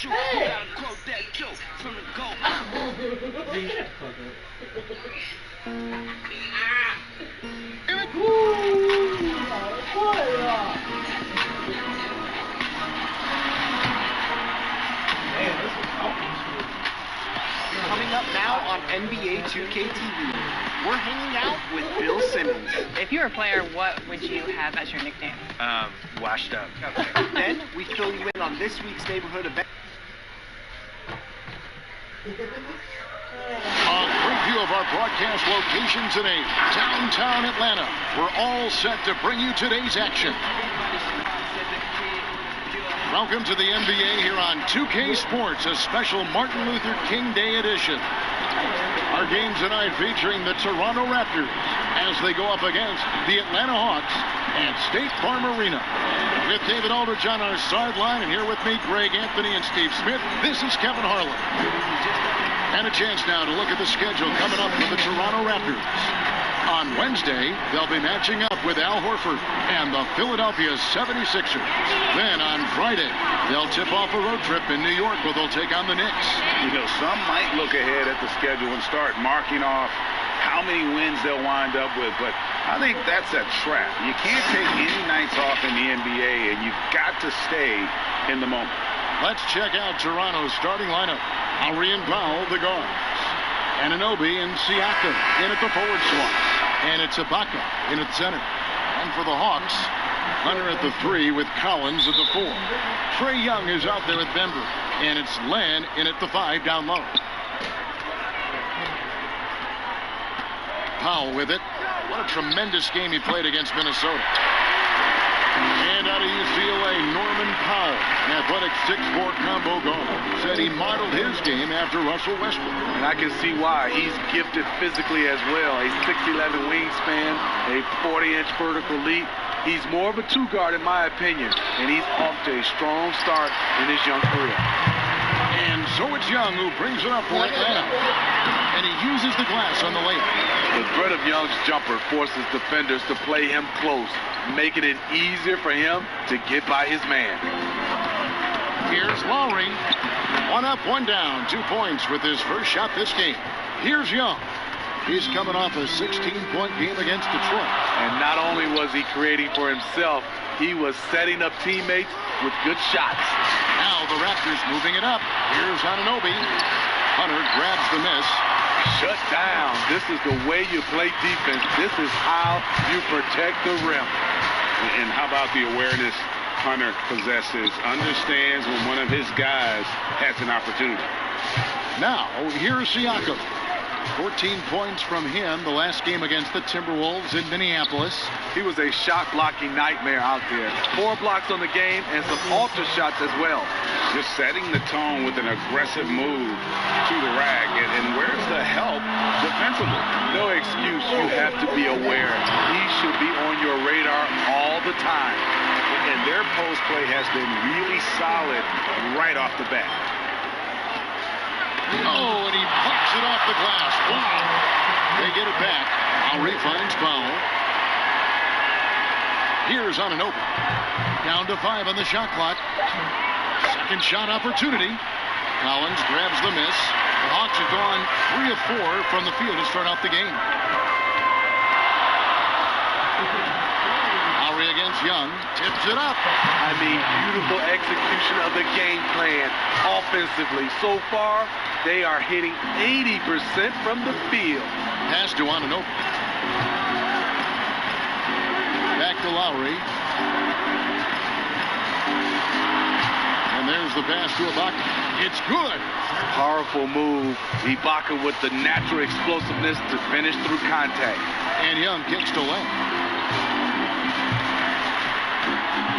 shoot. You gotta quote that joke from the GOAT. Coming up now on NBA 2K TV, we're hanging out with Bill Simmons. If you were a player, what would you have as your nickname? Washed up. Then we fill you in on this week's neighborhood event. A preview of our broadcast location today, downtown Atlanta. We're all set to bring you today's action. Welcome to the NBA here on 2K Sports, a special Martin Luther King Day edition. Our game tonight featuring the Toronto Raptors as they go up against the Atlanta Hawks at State Farm Arena. With David Aldridge on our sideline, and here with me, Greg Anthony and Steve Smith, this is Kevin Harlan. And a chance now to look at the schedule coming up for the Toronto Raptors. On Wednesday, they'll be matching up with Al Horford and the Philadelphia 76ers. Then on Friday, they'll tip off a road trip in New York where they'll take on the Knicks. You know, some might look ahead at the schedule and start marking off how many wins they'll wind up with, but I think that's a trap. You can't take any nights off in the NBA, and you've got to stay in the moment. Let's check out Toronto's starting lineup. Lowry and Powell, the guards. Anunoby and Siakam in at the forward slot. And it's Ibaka in at center. And for the Hawks, Hunter at the 3 with Collins at the 4. Trae Young is out there with Denver. And it's Len in at the 5 down low. Powell with it. What a tremendous game he played against Minnesota. And out of UCLA, Norman Powell, an athletic 6'4" combo guard, said he modeled his game after Russell Westbrook. And I can see why. He's gifted physically as well. A 6'11" wingspan, a 40-inch vertical leap. He's more of a two-guard in my opinion, and he's off to a strong start in his young career. And so it's Young who brings it up for Atlanta. And he uses the glass on the layup. The threat of Young's jumper forces defenders to play him close, making it easier for him to get by his man. Here's Lowry. 1 up, 1 down. 2 points with his first shot this game. Here's Young. He's coming off a 16-point game against Detroit. And not only was he creating for himself, he was setting up teammates with good shots. Now the Raptors moving it up. Here's Anunoby. Hunter grabs the miss. Shut down. This is the way you play defense. This is how you protect the rim. And how about the awareness Hunter possesses? Understands when one of his guys has an opportunity. Now, here's Siakam. 14 points from him the last game against the Timberwolves in Minneapolis. He was a shot-blocking nightmare out there. 4 blocks on the game and some altar shots as well. Just setting the tone with an aggressive move to the rack. And where's the help defensively? No excuse. You have to be aware. He should be on your radar all the time. And their post play has been really solid right off the bat. Oh, and he pops it off the glass. Wow. They get it back. Lowry finds Powell. Here's Anunoby. Down to 5 on the shot clock. Second shot opportunity. Collins grabs the miss. The Hawks have gone 3 of 4 from the field to start out the game. Lowry against Young. Tips it up. I mean, beautiful execution of the game plan offensively. So far, they are hitting 80% from the field. Pass to Anunoby. Back to Lowry. And there's the pass to Ibaka. It's good. Powerful move. Ibaka with the natural explosiveness to finish through contact. And Young kicks to left.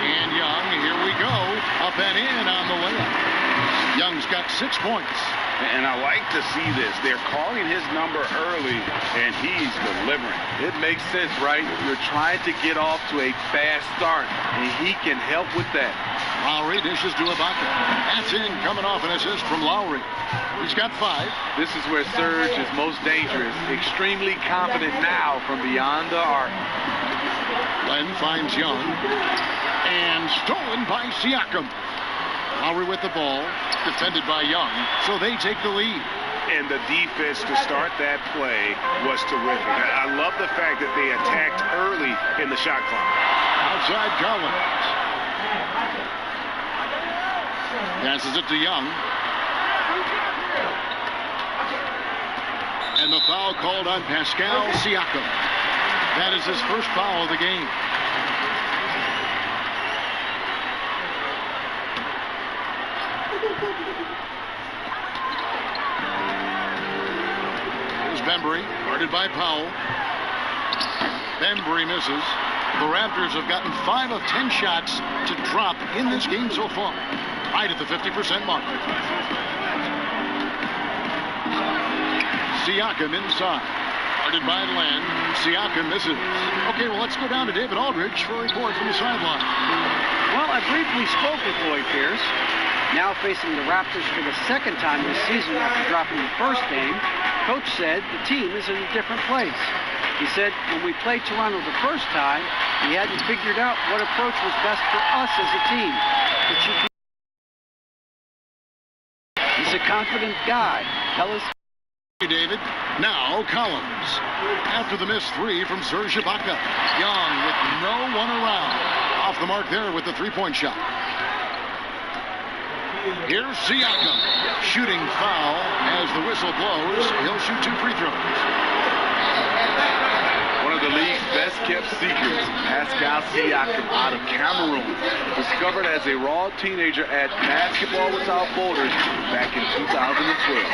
And Young, here we go. Up and in on the layup. Young's got 6 points. And I like to see this. They're calling his number early, and he's delivering. It makes sense, right? You're trying to get off to a fast start, and he can help with that. Lowry dishes to Ibaka. That's in, coming off an assist from Lowry. He's got 5. This is where Serge is most dangerous. Extremely confident now from beyond the arc. Len finds Young. And stolen by Siakam. Lowry with the ball, defended by Young, so they take the lead. And the defense to start that play was terrific. I love the fact that they attacked early in the shot clock. Outside Collins. Passes it to Young. And the foul called on Pascal Siakam. That is his first foul of the game. Here's Bembry, guarded by Powell. Bembry misses. The Raptors have gotten 5 of 10 shots to drop in this game so far. Right at the 50% mark. Siakam inside. Guarded by Len. Siakam misses. Okay, well, let's go down to David Aldridge for a report from the sideline. Well, I briefly spoke with Lloyd Pierce. Now facing the Raptors for the second time this season after dropping the first game, Coach said the team is in a different place. He said when we played Toronto the first time, he hadn't figured out what approach was best for us as a team. He's a confident guy. Tell us. David. Now Collins. After the missed 3 from Serge Ibaka. Young with no one around. Off the mark there with the three-point shot. Here's Siakam. Shooting foul as the whistle blows. He'll shoot 2 free throws. One of the league's best-kept secrets, Pascal Siakam out of Cameroon, discovered as a raw teenager at Basketball Without Borders back in 2012.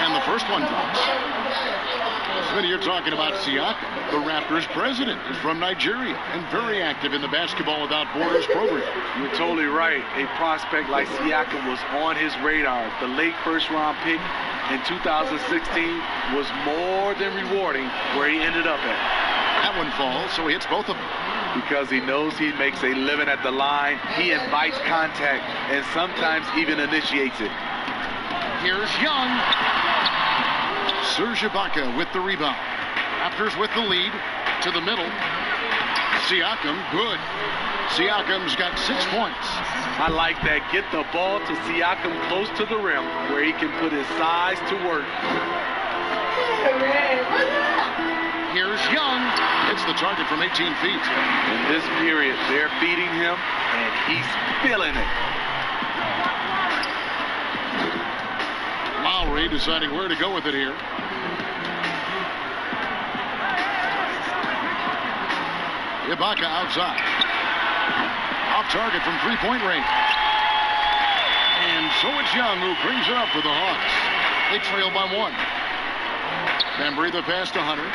And the first one drops. Smitty, you're talking about Siakam. The Raptors president is from Nigeria and very active in the Basketball Without Borders program. You're totally right. A prospect like Siakam was on his radar. The late first-round pick in 2016 was more than rewarding where he ended up at. That one falls, so he hits both of them. Because he knows he makes a living at the line, he invites contact and sometimes even initiates it. Here's Young. Serge Ibaka with the rebound. Raptors with the lead to the middle. Siakam, good. Siakam's got 6 points. I like that. Get the ball to Siakam close to the rim where he can put his size to work. Here's Young. Hits the target from 18 feet. In this period, they're feeding him, and he's feeling it. Lowry deciding where to go with it here. Ibaka outside. Off target from three-point range. And so it's Young who brings it up for the Hawks. They trail by 1. Bembry the pass to Hunter.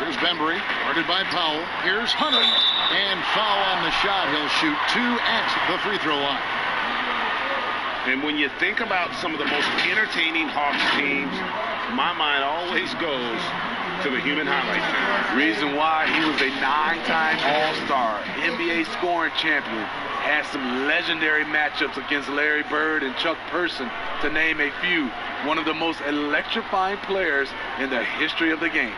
Here's Bembry, guarded by Powell. Here's Hunter, and foul on the shot. He'll shoot 2 at the free throw line. And when you think about some of the most entertaining Hawks teams, my mind always goes to the human highlight film. Reason why he was a 9-time All-Star, NBA scoring champion, had some legendary matchups against Larry Bird and Chuck Person, to name a few. One of the most electrifying players in the history of the game.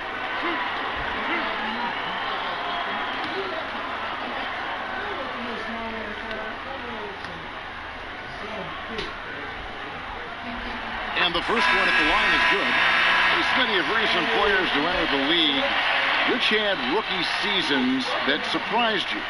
And the first one at the line is good. There's plenty of recent players to enter the league. Which had rookie seasons that surprised you?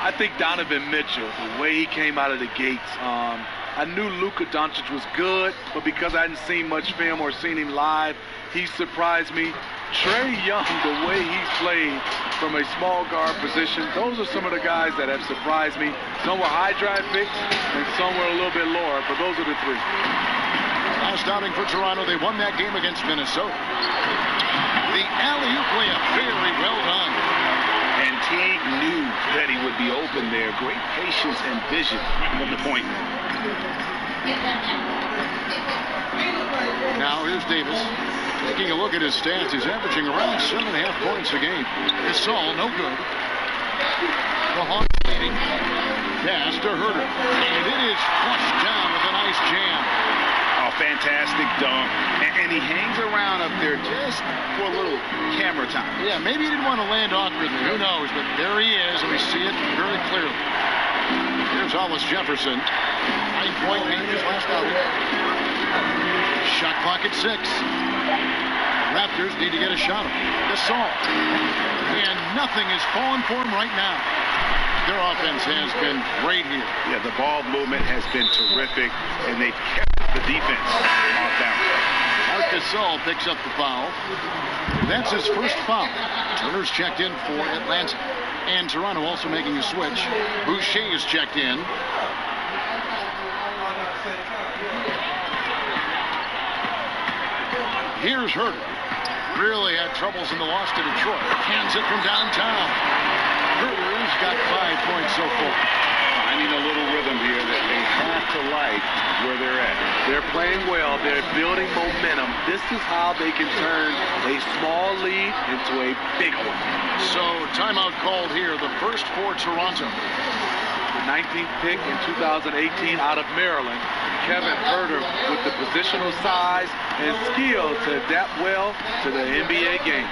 I think Donovan Mitchell, the way he came out of the gates. I knew Luka Doncic was good, but because I hadn't seen much film or seen him live, he surprised me. Trae Young, the way he's played from a small guard position, those are some of the guys that have surprised me. Some were high drive picks, and some were a little bit lower, but those are the 3. Last outing for Toronto, they won that game against Minnesota. The alley-oop layup, very well done. And Teague knew that he would be open there. Great patience and vision from the point man. Now here's Davis. Taking a look at his stats, he's averaging around 7.5 points a game. Gasol, no good. The Hawks leading. Pass to Herter. And it is flushed down with a nice jam. Oh, fantastic dunk. And he hangs around up there just for a little camera time. Yeah, maybe he didn't want to land awkwardly. Who knows? But there he is, and we see it very clearly. Here's Hollis Jefferson. 9-point lead his last outing. Shot clock at 6. Raptors need to get a shot on Gasol. And nothing is falling for him right now. Their offense has been great here. Yeah, the ball movement has been terrific, and they've kept the defense off balance. Marc Gasol picks up the foul. That's his first foul. Turner's checked in for Atlanta. And Toronto also making a switch. Boucher is checked in. Here's Herter. Really had troubles in the loss to Detroit. Hands it from downtown. Herter's got 5 points so far. Finding a little rhythm here that they have to like where they're at. They're playing well. They're building momentum. This is how they can turn a small lead into a big one. So timeout called here. The first for Toronto. The 19th pick in 2018 out of Maryland. Kevin Herter with the positional size and skill to adapt well to the NBA game.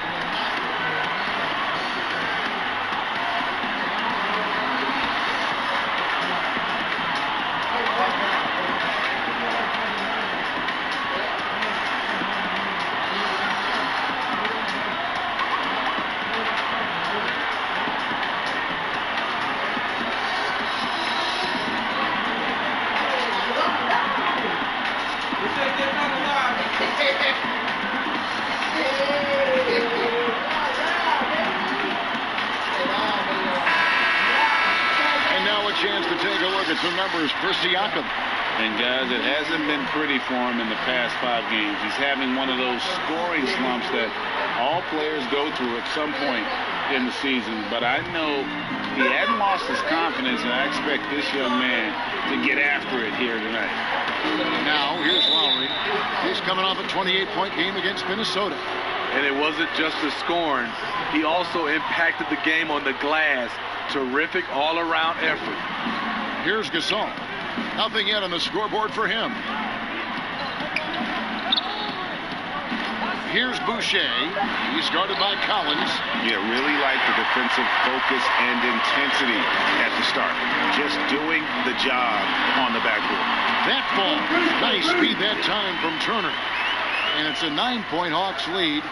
Chance to take a look at some numbers for Siakam. And guys, it hasn't been pretty for him in the past 5 games. He's having one of those scoring slumps that all players go through at some point in the season. But I know he hadn't lost his confidence, and I expect this young man to get after it here tonight. Now, here's Lowry. He's coming off a 28-point game against Minnesota. And it wasn't just the scoring. He also impacted the game on the glass. Terrific all-around effort. Here's Gasol. Nothing yet on the scoreboard for him. Here's Boucher. He's guarded by Collins. Yeah, really like the defensive focus and intensity at the start. Just doing the job on the backboard. That ball. Nice speed that time from Turner. And it's a 9-point Hawks lead.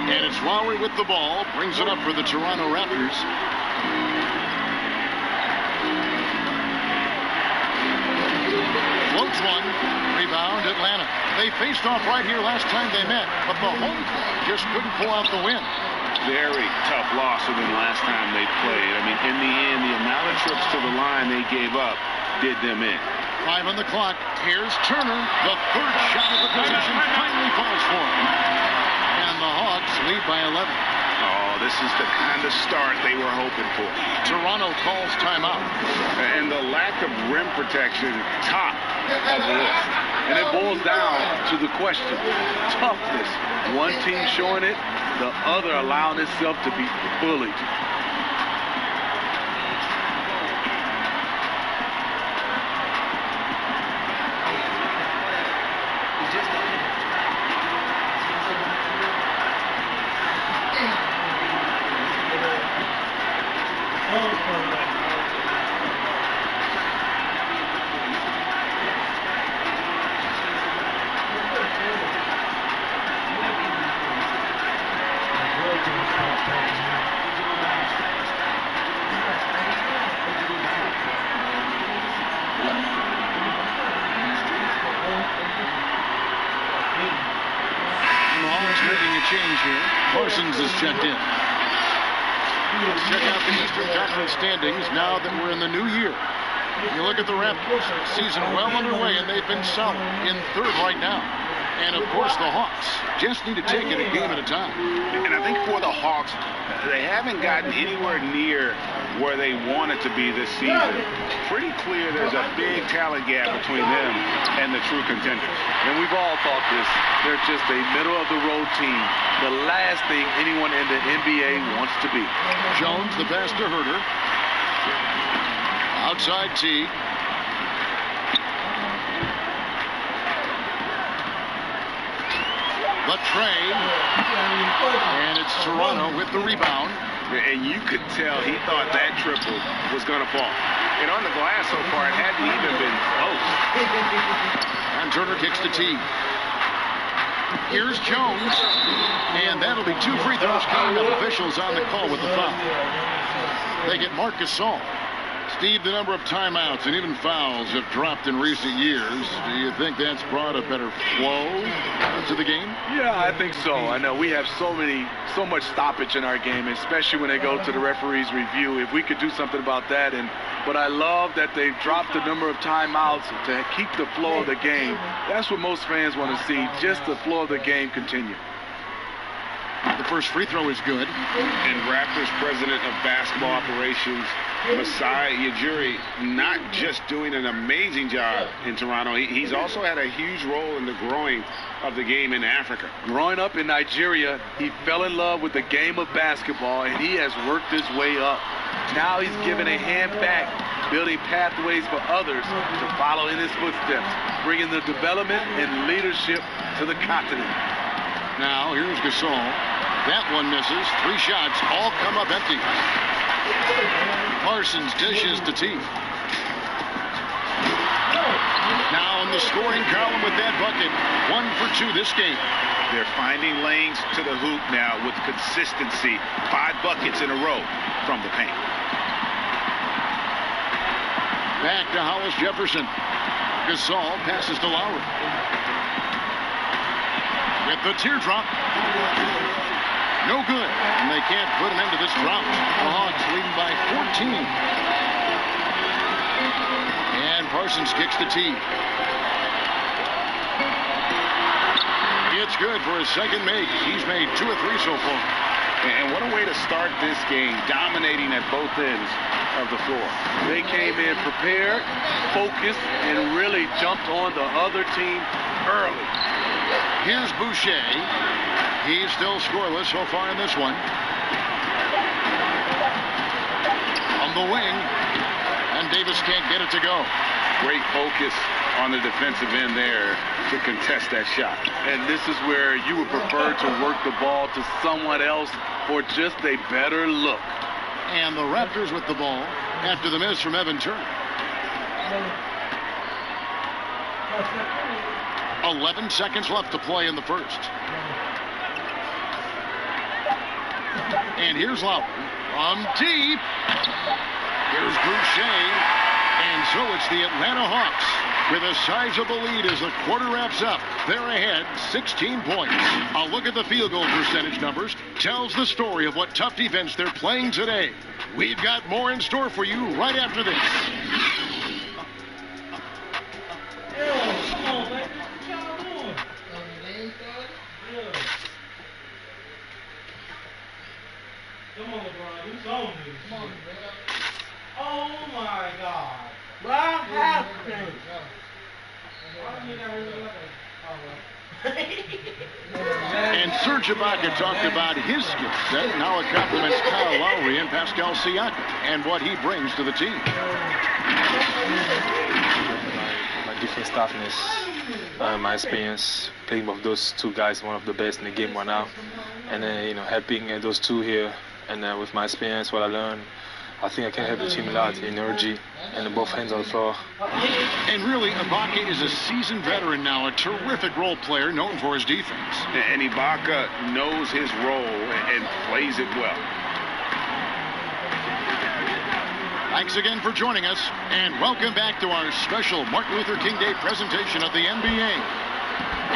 And it's Lowry with the ball. Brings it up for the Toronto Raptors. Floats one. Rebound Atlanta. They faced off right here last time they met, but the home team just couldn't pull out the win. Very tough loss than the last time they played. I mean, in the end, the amount of trips to the line they gave up did them in. 5 on the clock. Here's Turner. The third shot of the possession finally falls for him. And the Hawks lead by 11. Oh, this is the kind of start they were hoping for. Toronto calls timeout. And the lack of rim protection, top of the list. And it boils down to the question. Toughness. One team showing it, the other allowing itself to be bullied. Parsons is checked in. Let's check out the Eastern Conference standings now that we're in the new year. You look at the Raptors, season well underway, and they've been solid in 3rd right now. And, of course, the Hawks just need to take it a game at a time. And I think for the Hawks, they haven't gotten anywhere near where they wanted to be this season. Pretty clear there's a big talent gap between them and the true contenders. And we've all thought this. They're just a middle-of-the-road team. The last thing anyone in the NBA wants to be. Jones, the pass to Herter. Outside T. The trade. And it's Toronto with the rebound. And you could tell he thought that triple was going to fall. And on the glass so far, it hadn't even been close. And Turner kicks to T. Here's Jones. And that'll be 2 free throws coming up. Officials on the call with the foul. They get Marc Gasol. Steve, the number of timeouts and even fouls have dropped in recent years. Do you think that's brought a better flow to the game? Yeah, I think so. I know we have so much stoppage in our game, especially when they go to the referee's review. If we could do something about that, but I love that they've dropped the number of timeouts to keep the flow of the game. That's what most fans want to see, just the flow of the game continue. The first free throw is good. And Raptors president of basketball operations, Masai Ujiri, not just doing an amazing job in Toronto, he's also had a huge role in the growing of the game in Africa. Growing up in Nigeria, he fell in love with the game of basketball, and he has worked his way up. Now he's given a hand back, building pathways for others to follow in his footsteps, bringing the development and leadership to the continent. Now, here's Gasol. That one misses. 3 shots, all come up empty. Parsons dishes to T. Now in the scoring column with that bucket. 1 for 2 this game. They're finding lanes to the hoop now with consistency. 5 buckets in a row from the paint. Back to Hollis Jefferson. Gasol passes to Lowry. With the teardrop. No good. And they can't put him into this drought. The Hawks leading by 14. And Parsons kicks the tee. It's good for his second make. He's made 2 of 3 so far. And what a way to start this game, dominating at both ends of the floor. They came in prepared, focused, and really jumped on the other team early. Here's Boucher. He's still scoreless so far in this one. On the wing. And Davis can't get it to go. Great focus on the defensive end there to contest that shot. And this is where you would prefer to work the ball to someone else for just a better look. And the Raptors with the ball after the miss from Evan Turner. 11 seconds left to play in the first. And here's Lowry from deep. Here's Boucher. And so it's the Atlanta Hawks with a sizable lead as the quarter wraps up. They're ahead 16 points. A look at the field goal percentage numbers tells the story of what tough defense they're playing today. We've got more in store for you right after this. Come on, LeBron. Who's on this? Come on, oh, my God. What happened? And Serge Ibaka talked about his skill set and how it complements Kyle Lowry and Pascal Siakam and what he brings to the team. My defense toughness, my experience playing with those 2 guys, one of the best in the game right now, and then helping those 2 here, and with my experience, what I learned, I think I can help the team a lot, energy, and both hands on the floor. And really, Ibaka is a seasoned veteran now, a terrific role player known for his defense. And Ibaka knows his role and plays it well. Thanks again for joining us, and welcome back to our special Martin Luther King Day presentation of the NBA.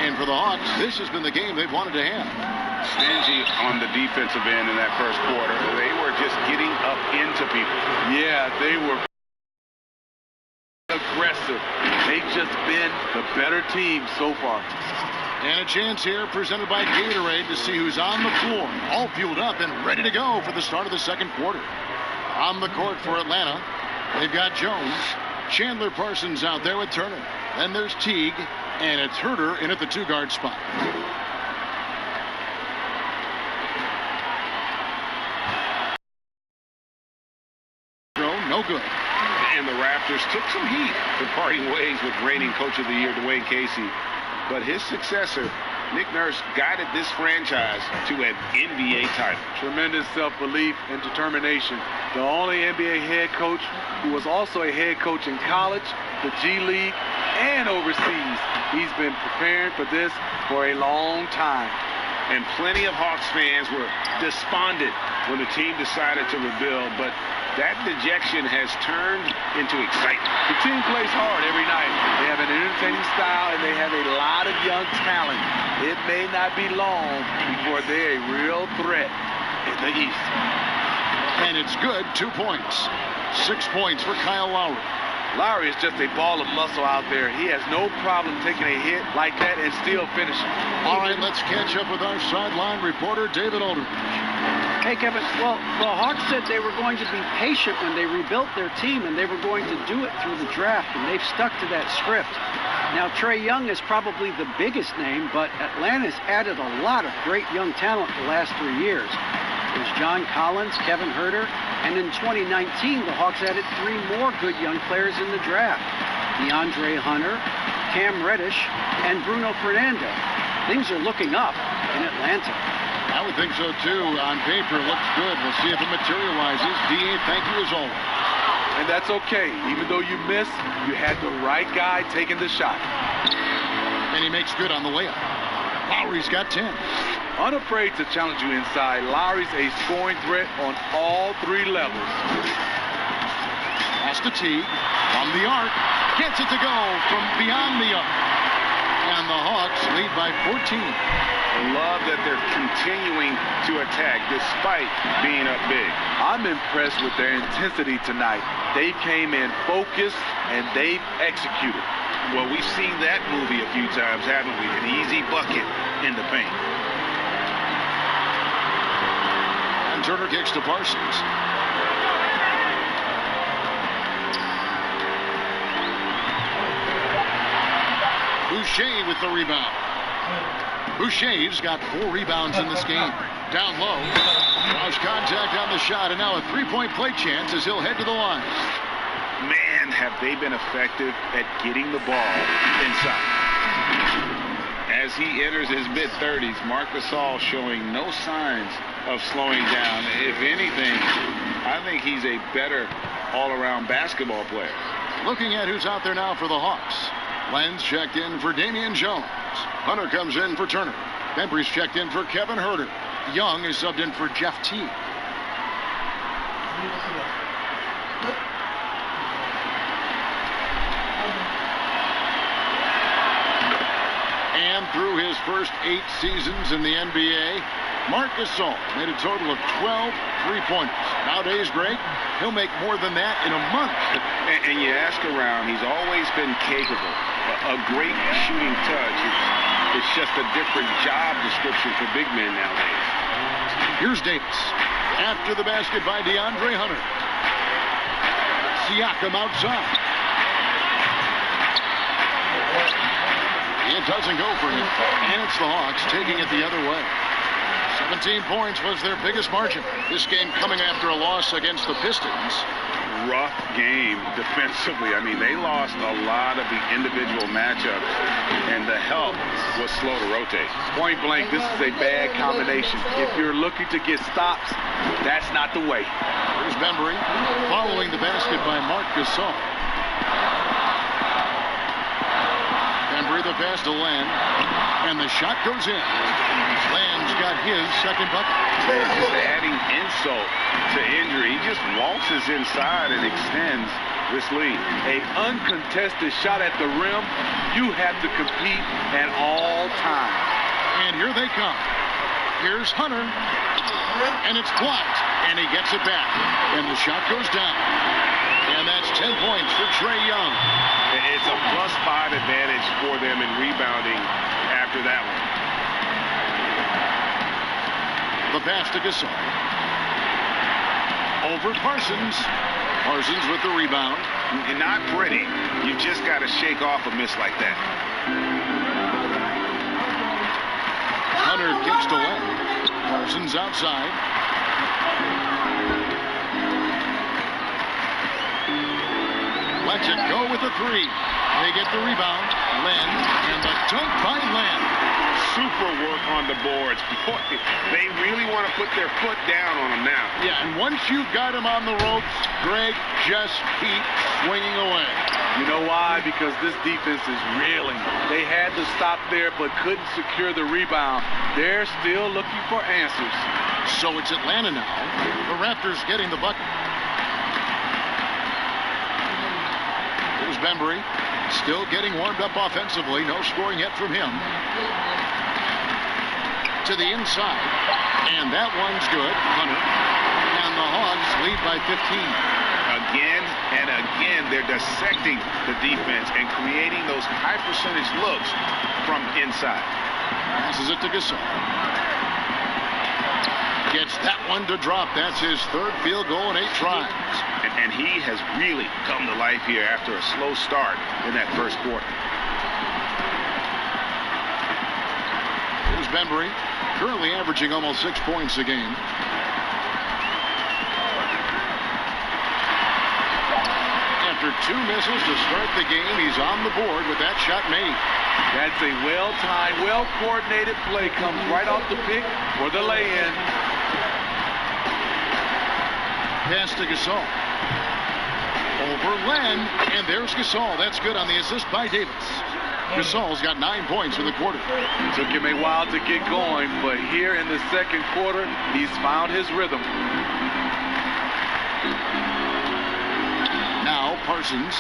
And for the Hawks, this has been the game they've wanted to have. Stingy on the defensive end in that first quarter. They were just getting up into people. Yeah, they were aggressive. They've just been the better team so far. And a chance here presented by Gatorade to see who's on the floor. All fueled up and ready to go for the start of the second quarter. On the court for Atlanta, they've got Jones. Chandler Parsons out there with Turner. Then there's Teague, and it's Herter in at the 2-guard spot. No good. And the Raptors took some heat for parting ways with reigning Coach of the Year Dwayne Casey. But his successor, Nick Nurse, guided this franchise to an NBA title. Tremendous self-belief and determination. The only NBA head coach who was also a head coach in college, the G League, and overseas. He's been preparing for this for a long time. And plenty of Hawks fans were despondent when the team decided to rebuild, but that dejection has turned into excitement. The team plays hard every night. They have an entertaining style, and they have a lot of young talent. It may not be long before they're a real threat in the East. And it's good, 2 points. 6 points for Kyle Lowry. Lowry is just a ball of muscle out there. He has no problem taking a hit like that and still finishing. All right, let's catch up with our sideline reporter, David Aldridge. Hey, Kevin. Well, the Hawks said they were going to be patient when they rebuilt their team, and they were going to do it through the draft, and they've stuck to that script. Now, Trae Young is probably the biggest name, but Atlanta's added a lot of great young talent the last 3 years. There's John Collins, Kevin Herter, and in 2019, the Hawks added 3 more good young players in the draft. DeAndre Hunter, Cam Reddish, and Bruno Fernando. Things are looking up in Atlanta. I would think so, too. On paper, it looks good. We'll see if it materializes. D.A., thank you as always. And that's okay. Even though you missed, you had the right guy taking the shot. And he makes good on the layup. Lowry's got 10. Unafraid to challenge you inside, Lowry's a scoring threat on all 3 levels. Pass to Teague. From the arc. Gets it to go from beyond the arc. And the Hawks lead by 14. Love that they're continuing to attack despite being up big. I'm impressed with their intensity tonight. They came in focused and they've executed. Well, we've seen that movie a few times, haven't we? An easy bucket in the paint. And Turner kicks to Parsons. Boucher with the rebound. Boucher's got 4 rebounds in this game. Down low. Draws contact on the shot, and now a 3-point play chance as he'll head to the line. Man, have they been effective at getting the ball inside. As he enters his mid-30s, Marc Gasol showing no signs of slowing down. If anything, I think he's a better all-around basketball player. Looking at who's out there now for the Hawks. Lenz checked in for Damian Jones. Hunter comes in for Turner. Bembry's checked in for Kevin Herter. Young is subbed in for Jeff Teague. And through his first 8 seasons in the NBA, Marc Gasol made a total of 12 3-pointers. Nowadays, Greg, he'll make more than that in a month. And you ask around, he's always been capable. A great shooting touch. It's just a different job description for big men nowadays. Here's Davis. After the basket by DeAndre Hunter. Siakam outside. It doesn't go for him. And it's the Hawks taking it the other way. 17 points was their biggest margin. This game coming after a loss against the Pistons. Rough game defensively. I mean, they lost a lot of the individual matchups, and the help was slow to rotate. Point blank, this is a bad combination. If you're looking to get stops, that's not the way. Here's Bembry following the basket by Marc Gasol. Bembry the pass to Len, and the shot goes in. Len's got his second bucket. Just adding insult to injury. He just waltzes inside and extends this lead. A uncontested shot at the rim, you have to compete at all times. And here they come. Here's Hunter, and it's blocked, and he gets it back. And the shot goes down. And that's 10 points for Trae Young. It's a +5 advantage for them in rebounding after after that one. The pass to Gasol. Over Parsons. Parsons with the rebound. And not pretty. You just got to shake off a miss like that. Hunter kicks to left. Parsons outside. Lets it go with a three. They get the rebound. Len, and the dunk by Len. Super work on the boards. Boy, they really want to put their foot down on them now. Yeah, and once you've got him on the ropes, Greg, just keep swinging away. You know why? Because this defense is reeling. They had to stop there but couldn't secure the rebound. They're still looking for answers. So it's Atlanta now. The Raptors getting the bucket. Here's Bembry. Still getting warmed up offensively. No scoring yet from him. To the inside. And that one's good. Hunter. And the Hawks lead by 15. Again and again, they're dissecting the defense and creating those high percentage looks from inside. Passes it to Gasol. Gets that one to drop. That's his third field goal in 8 tries. And he has really come to life here after a slow start in that first quarter. Here's Bembry, currently averaging almost 6 points a game. After 2 misses to start the game, he's on the board with that shot made. That's a well-timed, well-coordinated play. Comes right off the pick or the lay-in. Pass to Gasol. Over Len, and there's Gasol. That's good on the assist by Davis. Gasol's got 9 points in the quarter. Took him a while to get going, but here in the second quarter, he's found his rhythm. Now Parsons.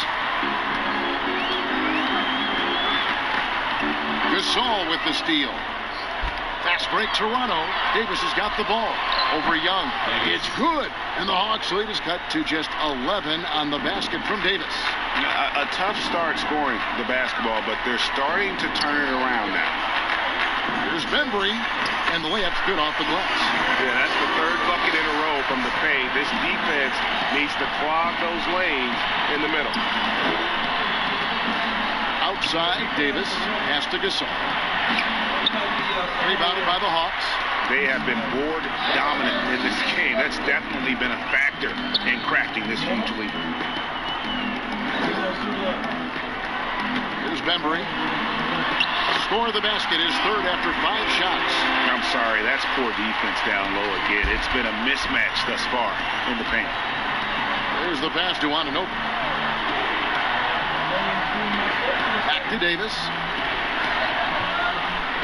Gasol with the steal. Fast break Toronto. Davis has got the ball. Over Young. It's good. And the Hawks lead is cut to just 11 on the basket from Davis. A tough start scoring the basketball, but they're starting to turn it around now. Here's Bembry. And the layup's good off the glass. Yeah, that's the third bucket in a row from the paint. This defense needs to clog those lanes in the middle. Outside, Davis has to Gasol. Rebounded by the Hawks. They have been board dominant in this game. That's definitely been a factor in crafting this huge lead. Here's Bembry. Score of the basket is third after 5 shots. I'm sorry, that's poor defense down low again. It's been a mismatch thus far in the paint. There's the pass to Ananobi. Back to Davis.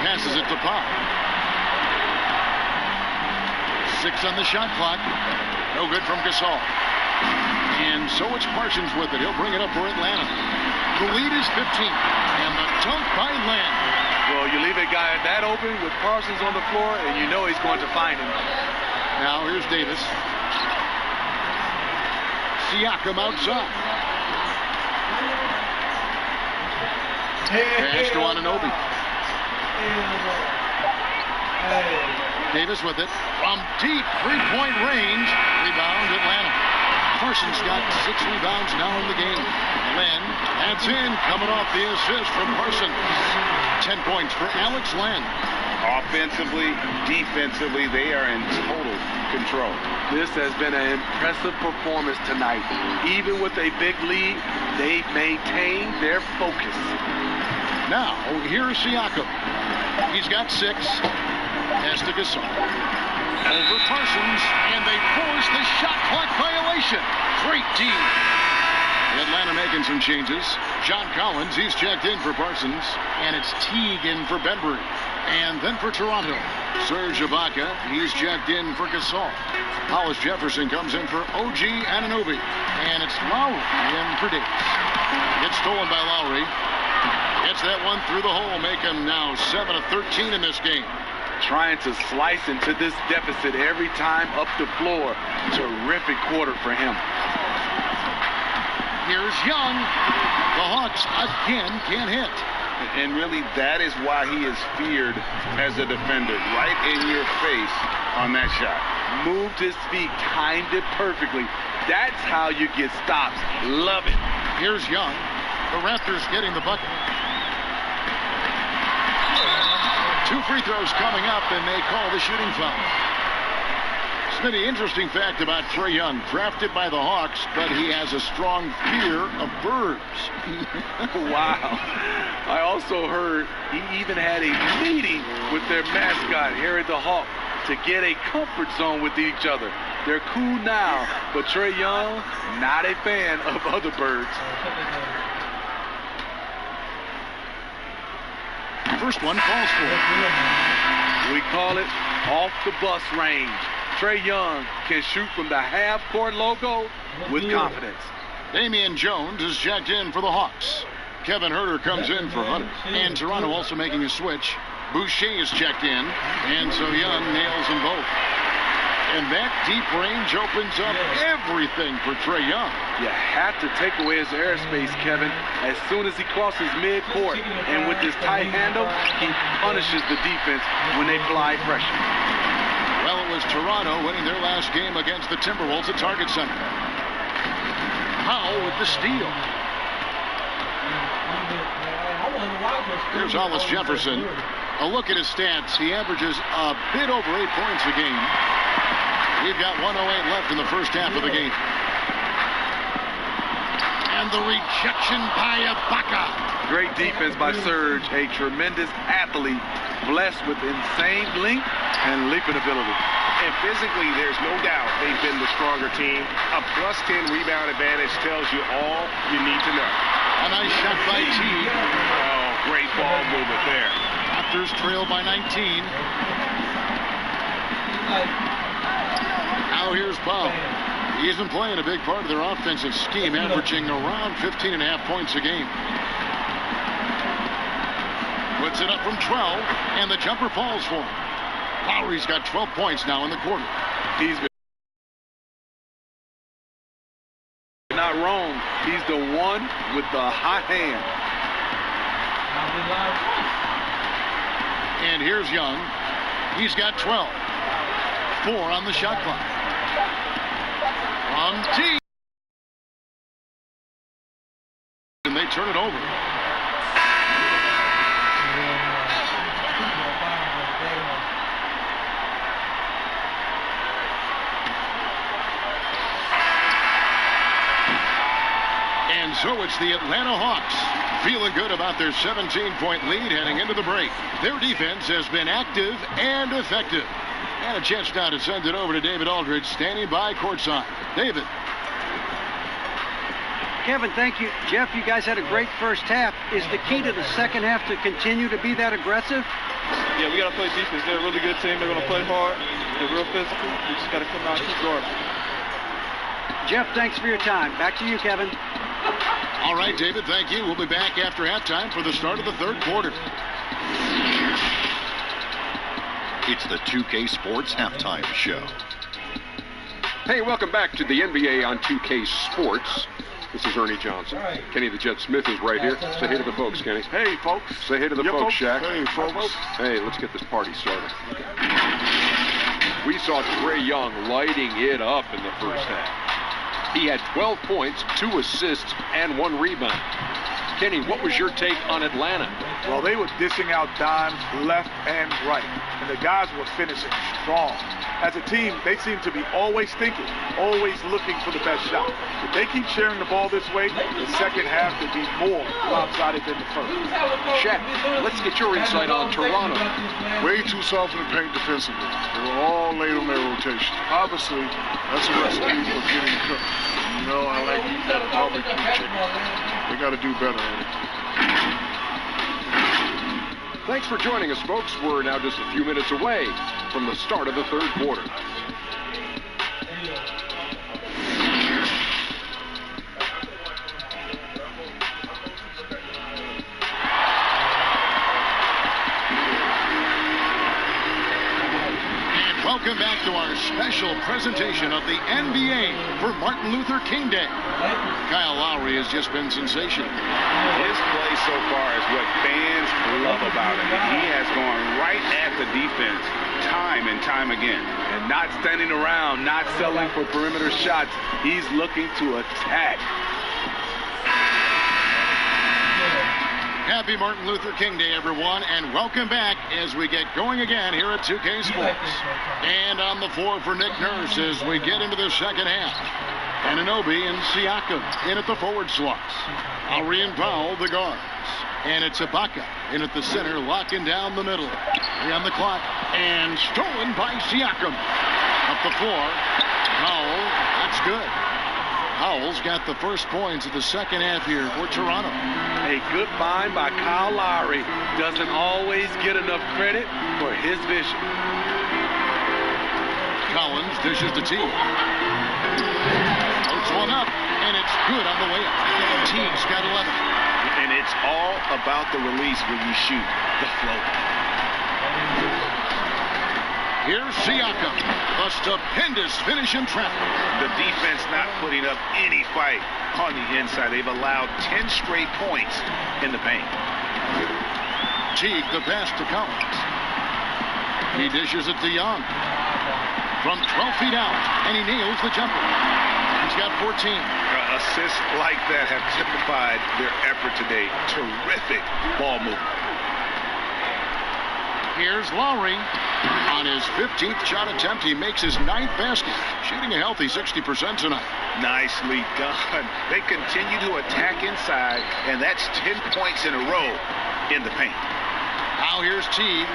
Passes it to Pop. 6 on the shot clock. No good from Gasol. And so it's Parsons with it. He'll bring it up for Atlanta. The lead is 15. And the dunk by Len. Well, you leave a guy that open with Parsons on the floor, and you know he's going to find him. Now here's Davis. Siakam outside. Pass to Ananobi. Davis with it from deep 3-point range. Rebound Atlanta. Parsons got 6 rebounds now in the game. Len adds in, coming off the assist from Parsons. 10 points for Alex Len. Offensively, defensively, they are in total control. This has been an impressive performance tonight. Even with a big lead, they've maintained their focus. Now, here's Siakam. He's got 6. Pass to Gasol. Over Parsons, and they force the shot clock violation. Great D. Atlanta making some changes. John Collins, he's checked in for Parsons. And it's Teague in for Bembry. And then for Toronto, Serge Ibaka, he's checked in for Gasol. Hollis Jefferson comes in for OG Anunoby. And it's Lowry in for Davis. It's stolen by Lowry. Gets that one through the hole, make him now 7 of 13 in this game. Trying to slice into this deficit every time up the floor. Terrific quarter for him. Here's Young. The Hawks again can't hit. And really, that is why he is feared as a defender. Right in your face on that shot. Moved his feet, timed it perfectly. That's how you get stops. Love it. Here's Young. The Raptors getting the bucket. 2 free throws coming up, and they call the shooting foul. Smitty, interesting fact about Trae Young. Drafted by the Hawks, but he has a strong fear of birds. Wow. I also heard he even had a meeting with their mascot, Harry the Hawk, to get a comfort zone with each other. They're cool now, but Trae Young, not a fan of other birds. First one calls for it. We call it off the bus range. Trae Young can shoot from the half-court logo with confidence. Damian Jones is checked in for the Hawks. Kevin Huerter comes in for Hunter. And Toronto also making a switch. Boucher is checked in, and so Young nails them both. And that deep range opens up everything for Trae Young. You have to take away his airspace, Kevin, as soon as he crosses midcourt. And with his tight handle, he punishes the defense when they fly pressure. Well, it was Toronto winning their last game against the Timberwolves at Target Center. Powell with the steal. Here's Hollis Jefferson. A look at his stats. He averages a bit over 8 points a game. We've got 1:08 left in the first half of the game. And the rejection by Ibaka. Great defense by Serge, a tremendous athlete, blessed with insane length and leaping ability. And physically, there's no doubt they've been the stronger team. A +10 rebound advantage tells you all you need to know. A nice shot by T. Oh, great ball movement there. Raptors trail by 19. Now here's Powell. He isn't playing a big part of their offensive scheme, averaging around 15.5 points a game. Puts it up from 12, and the jumper falls for him. Lowry's got 12 points now in the quarter. He's not wrong. He's the one with the hot hand. And here's Young. He's got 12. 4 on the shot clock. From T. And they turn it over. And so it's the Atlanta Hawks feeling good about their 17-point lead heading into the break. Their defense has been active and effective. And a chance now to send it over to David Aldridge, standing by courtside. David. Kevin, thank you. Jeff, you guys had a great first half. Is the key to the second half to continue to be that aggressive? Yeah, we got to play defense. They're a really good team. They're going to play hard. They're real physical. We just got to come out and keep guarding. Jeff, thanks for your time. Back to you, Kevin. All right, David, thank you. We'll be back after halftime for the start of the third quarter. It's the 2K Sports Halftime Show. Hey, welcome back to the NBA on 2K Sports. This is Ernie Johnson. Kenny the Jet Smith is right here. Say hey to the folks, Kenny. Hey, folks. Say hey to the folks, Shaq. Hey, folks. Hey, let's get this party started. We saw Trae Young lighting it up in the first half. He had 12 points, 2 assists, and 1 rebound. Kenny, what was your take on Atlanta? Well, they were dishing out dimes left and right, and the guys were finishing strong. As a team, they seem to be always thinking, always looking for the best shot. If they keep sharing the ball this way, the second half could be more lopsided than the first. Shaq, let's get your insight on Toronto. Way too soft in the paint defensively. They were all late on their rotation. Obviously, that's a recipe for getting cooked. You know, I like that barbecue chicken. They got to do better at it. Thanks for joining us, folks. We're now just a few minutes away from the start of the third quarter. And welcome back back to our special presentation of the NBA for Martin Luther King Day. Kyle Lowry has just been sensational. His play so far is what fans love about him. He has gone right at the defense time and time again. And not standing around, not settling for perimeter shots. He's looking to attack. Happy Martin Luther King Day, everyone, and welcome back as we get going again here at 2K Sports. And on the floor for Nick Nurse as we get into the second half. Anunoby and Siakam in at the forward slots. Lowry and Powell, the guards. And it's Ibaka in at the center, locking down the middle. 3 on the clock, and stolen by Siakam. Up the floor, Powell, that's good. Powell's got the first points of the second half here for Toronto. A good find by Kyle Lowry. Doesn't always get enough credit for his vision. Collins dishes to Teague. Floats one up, and it's good on the way up. Teague's got 11. And it's all about the release when you shoot the float. Here's Siakam. A stupendous finish in traffic. The defense not putting up any fight on the inside. They've allowed 10 straight points in the paint. Teague the pass to Collins. He dishes it to Young. From 12 feet out, and he nails the jumper. He's got 14. Assists like that have typified their effort today. Terrific ball movement. Here's Lowry. On his 15th shot attempt, he makes his 9th basket, shooting a healthy 60% tonight. Nicely done. They continue to attack inside, and that's 10 points in a row in the paint. Now here's Teague.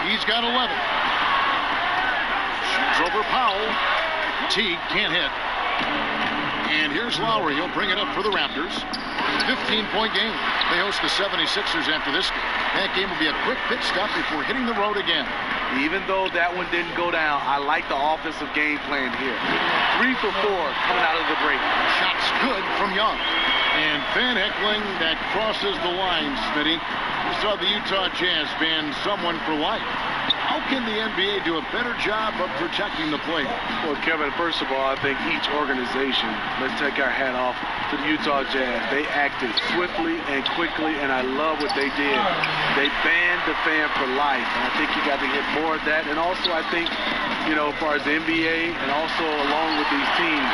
He's got 11. Shoots over Powell. Teague can't hit. And here's Lowry. He'll bring it up for the Raptors. 15-point game. They host the 76ers after this game. That game will be a quick pit stop before hitting the road again. Even though that one didn't go down, I like the offensive game plan here. 3 for 4 coming out of the break. Shots good from Young. And Van Heckling, that crosses the line, Smitty. You saw the Utah Jazz ban someone for life. How can the NBA do a better job of protecting the player? Well, Kevin, first of all, I think each organization, let's take our hat off to the Utah Jazz. They acted swiftly and quickly, and I love what they did. They banned the fan for life, and I think you got to get more of that. And also, I think, you know, as far as the NBA and also along with these teams,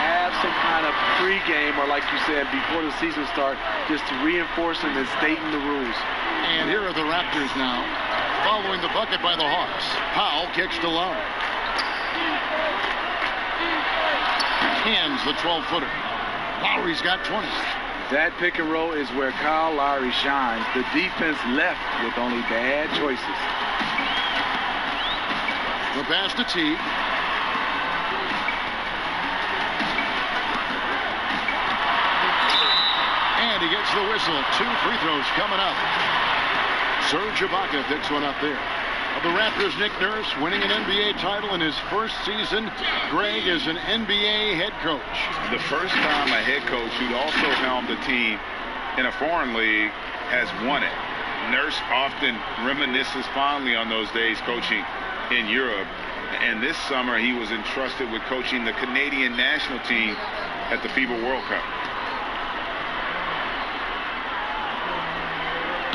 have some kind of pregame, or like you said, before the season starts, just to reinforce them and stating the rules. And here are the Raptors now, following the bucket by the Hawks. Powell kicks to Lowry. Hands the 12-footer. Lowry's got 20. That pick and roll is where Kyle Lowry shines. The defense left with only bad choices. The pass to Teague. And he gets the whistle. 2 free throws coming up. Serge Ibaka picks one up there. The Raptors' Nick Nurse winning an NBA title in his first season. Greg is an NBA head coach. The first time a head coach who'd also helmed a team in a foreign league has won it. Nurse often reminisces fondly on those days coaching in Europe. And this summer he was entrusted with coaching the Canadian national team at the FIBA World Cup.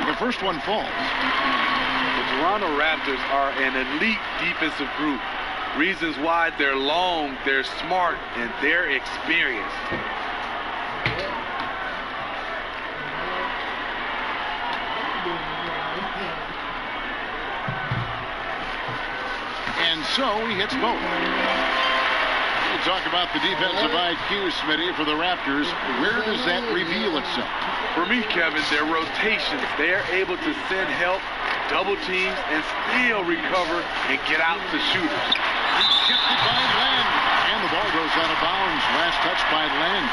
The first one falls. The Toronto Raptors are an elite defensive group. Reasons why: they're long, they're smart, and they're experienced. And so he hits both. We'll talk about the defensive IQ, Smitty, for the Raptors. Where does that reveal itself? For me, Kevin, their rotations. They are able to send help, double teams, and still recover and get out to shooters. He's shifted by Len, and the ball goes out of bounds. Last touch by Len.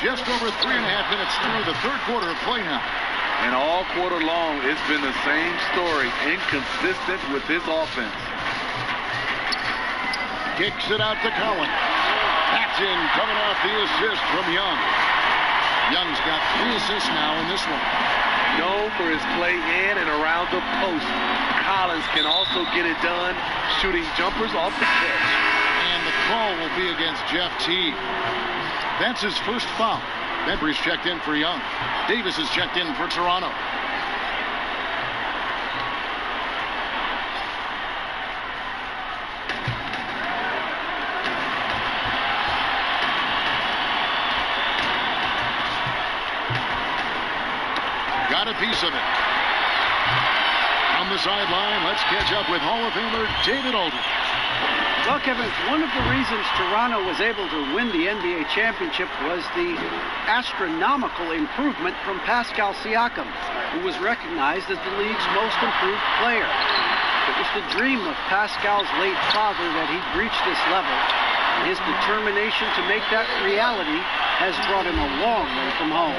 Just over 3.5 minutes through the third quarter of play now. And all quarter long, it's been the same story. Inconsistent with this offense. Kicks it out to Collins. That's in, coming off the assist from Young. Young's got 3 assists now in this one. Known for his play in and around the post. Collins can also get it done shooting jumpers off the catch. And the call will be against Jeff Teague. That's his first foul. Bembry's checked in for Young. Davis is checked in for Toronto. Got a piece of it. On the sideline, let's catch up with Hall of Famer David Aldridge. Well, Kevin, one of the reasons Toronto was able to win the NBA championship was the astronomical improvement from Pascal Siakam, who was recognized as the league's most improved player. It was the dream of Pascal's late father that he'd reach this level. His determination to make that reality has brought him a long way from home.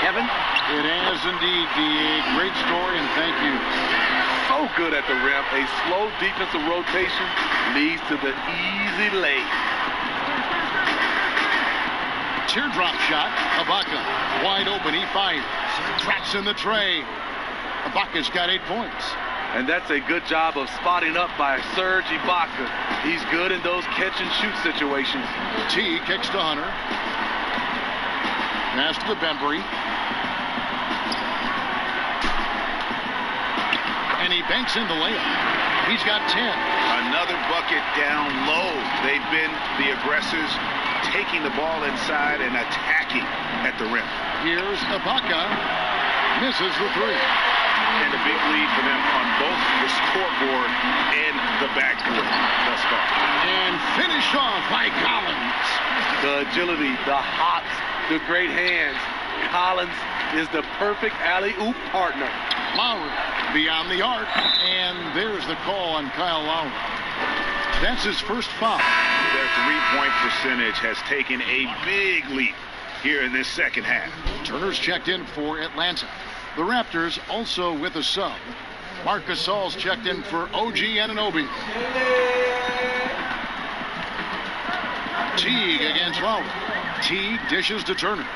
Kevin? It has indeed, D.A. Great story, and thank you. So good at the rim. A slow defensive rotation leads to the easy lay. Teardrop shot. Ibaka wide open. He fires. Traps in the tray. Ibaka's got 8 points. And that's a good job of spotting up by Serge Ibaka. He's good in those catch-and-shoot situations. T kicks to Hunter. Pass to Bembry. And he banks in the layup. He's got 10. Another bucket down low. They've been the aggressors, taking the ball inside and attacking at the rim. Here's Ibaka. Misses the 3. And a big lead for them on both the scoreboard and the backboard thus far. And finished off by Collins. The agility, the hops, the great hands. Collins is the perfect alley-oop partner. Lowry beyond the arc, and there's the call on Kyle Lowry. That's his first foul. Their three-point percentage has taken a big leap here in this second half. Turner's checked in for Atlanta. The Raptors also with a sub. Marc Gasol's checked in for OG Anunoby. Teague against Lowry. Teague dishes to Turner.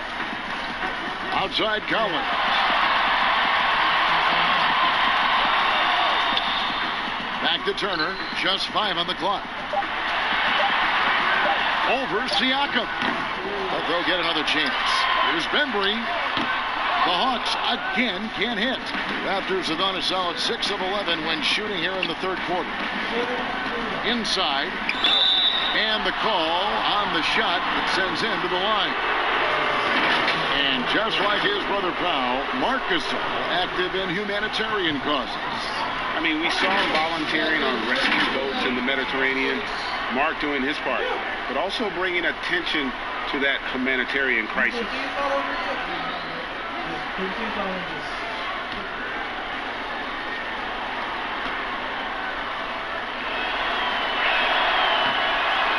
Outside Collins. Back to Turner. Just 5 on the clock. Over Siakam. But they'll get another chance. Here's Bembry. The Hawks again can't hit. Raptors have done a solid 6 of 11 when shooting here in the third quarter. Inside. And the call on the shot that sends him to the line. And just like his brother Powell, Marc Gasol active in humanitarian causes. I mean, we saw him volunteering on rescue boats in the Mediterranean. Mark doing his part, but also bringing attention to that humanitarian crisis.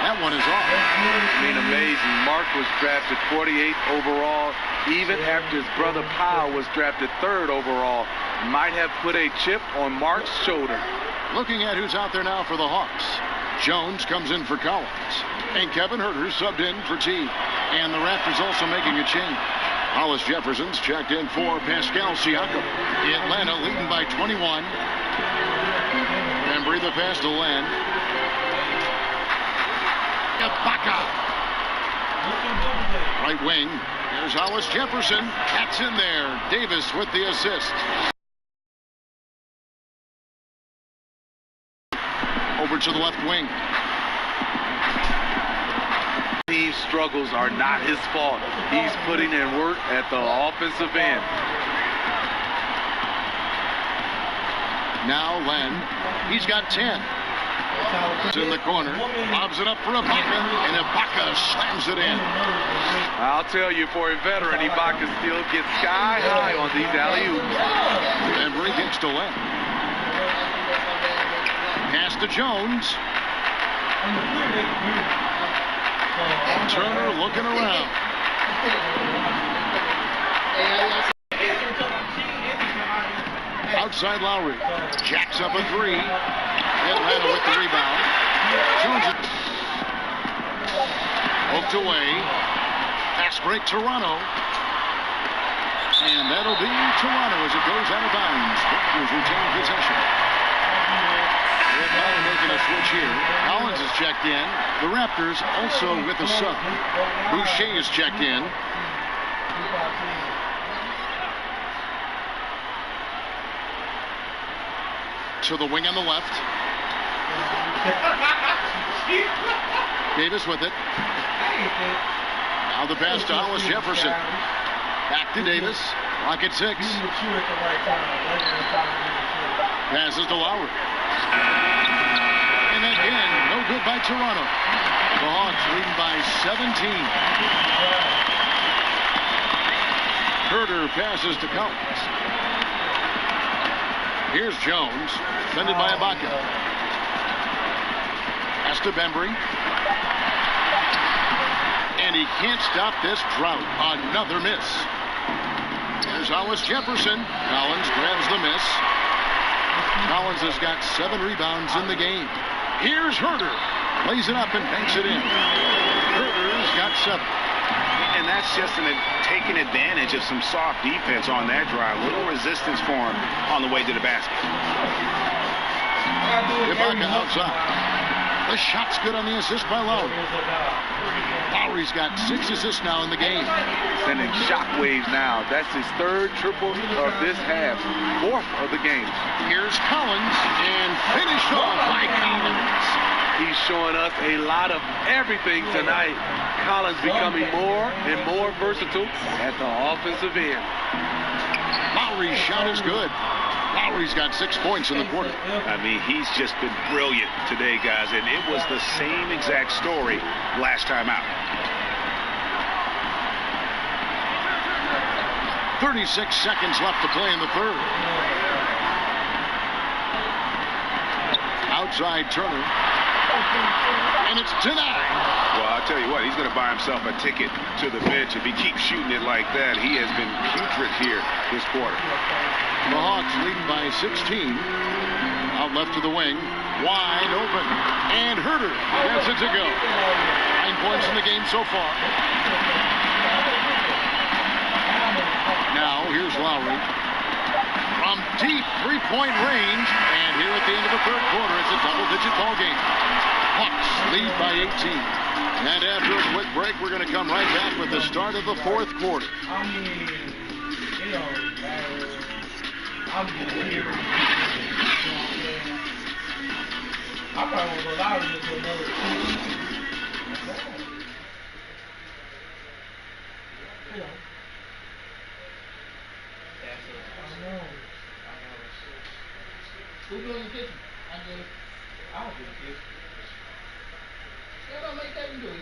That one is off. I mean, amazing. Mark was drafted 48th overall, even after his brother Powell was drafted 3rd overall. Might have put a chip on Mark's shoulder. Looking at who's out there now for the Hawks. Jones comes in for Collins. And Kevin Huerter subbed in for T. And the Raptors also making a change. Hollis Jefferson's checked in for Pascal Siakam. Atlanta leading by 21. Bembry the pass to Len. Ibaka. Right wing. There's Hollis Jefferson. That's in there. Davis with the assist. Over to the left wing. Team struggles are not his fault. He's putting in work at the offensive end. Now Len. He's got 10. It's in the corner. Lobs it up for Ibaka. And Ibaka slams it in. I'll tell you, for a veteran, Ibaka still gets sky high on these alley-oops. Bembry kicks to Len. Pass to Jones. Turner looking around. Outside Lowry. Jacks up a 3. Atlanta with the rebound. Jones. knocked away. Pass break, Toronto. And that'll be Toronto as it goes out of bounds. Raptors retain possession. They're finally making a switch here. Collins is checked in. The Raptors also with a sub. Boucher is checked in. To the wing on the left. Davis with it. Now the pass to Hollis Jefferson. Back to Davis. Lock at 6. Passes to Lowry. And again, no good by Toronto. The Hawks leading by 17. Herter passes to Collins. Here's Jones, defended by Ibaka. Pass to Bembry. And he can't stop this drought. Another miss. There's Hollis Jefferson. Collins grabs the miss. Collins has got 7 rebounds in the game. Here's Herter. Plays it up and banks it in. Herter's got 7. And that's just taking advantage of some soft defense on that drive. Little resistance for him on the way to the basket. Ibaka outside. The shot's good on the assist by Lowry. Lowry's got 6 assists now in the game. Sending shockwaves now. That's his 3rd triple of this half. 4th of the game. Here's Collins and finished off by Collins. He's showing us a lot of everything tonight. Collins becoming more and more versatile at the offensive end. Lowry's shot is good. Lowry's got 6 points in the quarter. I mean, he's just been brilliant today, guys, and it was the same exact story last time out. 36 seconds left to play in the 3rd. Outside Turner. And it's denied. Well, I'll tell you what, he's going to buy himself a ticket to the bench. If he keeps shooting it like that, he has been putrid here this quarter. The Hawks leading by 16. Out left to the wing. Wide open. And Herter gets it to go. 9 points in the game so far. Now, here's Lowry. From deep three-point range. And here at the end of the 3rd quarter, it's a double-digit ball game. Hawks lead by 18. And after a quick break, we're going to come right back with the start of the 4th quarter. I'm just here. I probably want to go Lowry into another 2. Who doing the kitchen? I don't do the kitchen. Don't make that do it.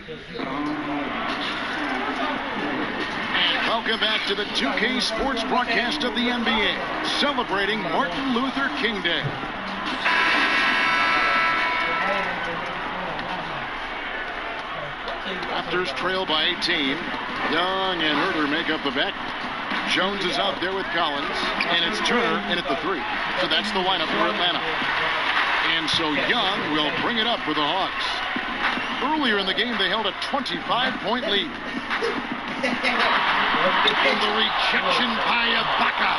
Welcome back to the 2K Sports broadcast of the NBA, celebrating Martin Luther King Day. Raptors trail by 18. Young and Herter make up the back. Jones is out there with Collins, and it's Turner in at the 3. So that's the lineup for Atlanta. And so Young will bring it up for the Hawks. Earlier in the game, they held a 25-point lead. And the rejection by Ibaka.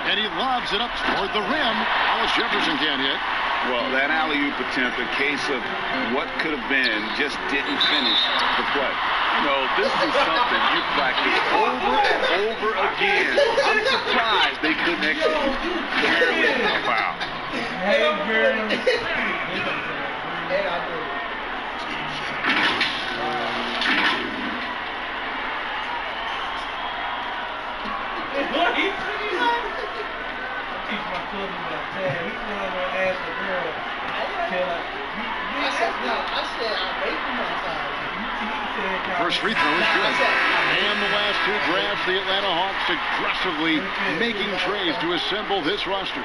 And he lobs it up toward the rim. Hollis Jefferson can't hit. Well, that alley-oop attempt, a case of what could have been, just didn't finish the play. No, this is something you practice over and over again. I'm surprised they couldn't execute. Barely. Wow. Hey, barely. Hey, I do. What? He's teach my cousin about tag. He's going over and ask the girl. I said I raped him outside. First free throw is good. And the last 2 drafts, the Atlanta Hawks aggressively making trades to assemble this roster.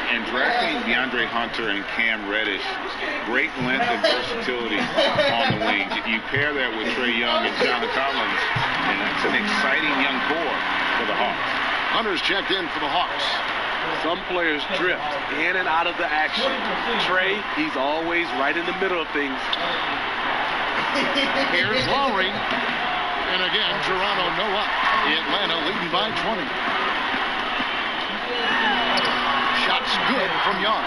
And drafting DeAndre Hunter and Cam Reddish, great length and versatility on the wing. You pair that with Trae Young and John Collins, and that's an exciting young core for the Hawks. Hunter's checked in for the Hawks. Some players drift in and out of the action. Trey, he's always right in the middle of things. Here's Lowry. And again, Toronto no up. Atlanta leading by 20. Shots good from Young.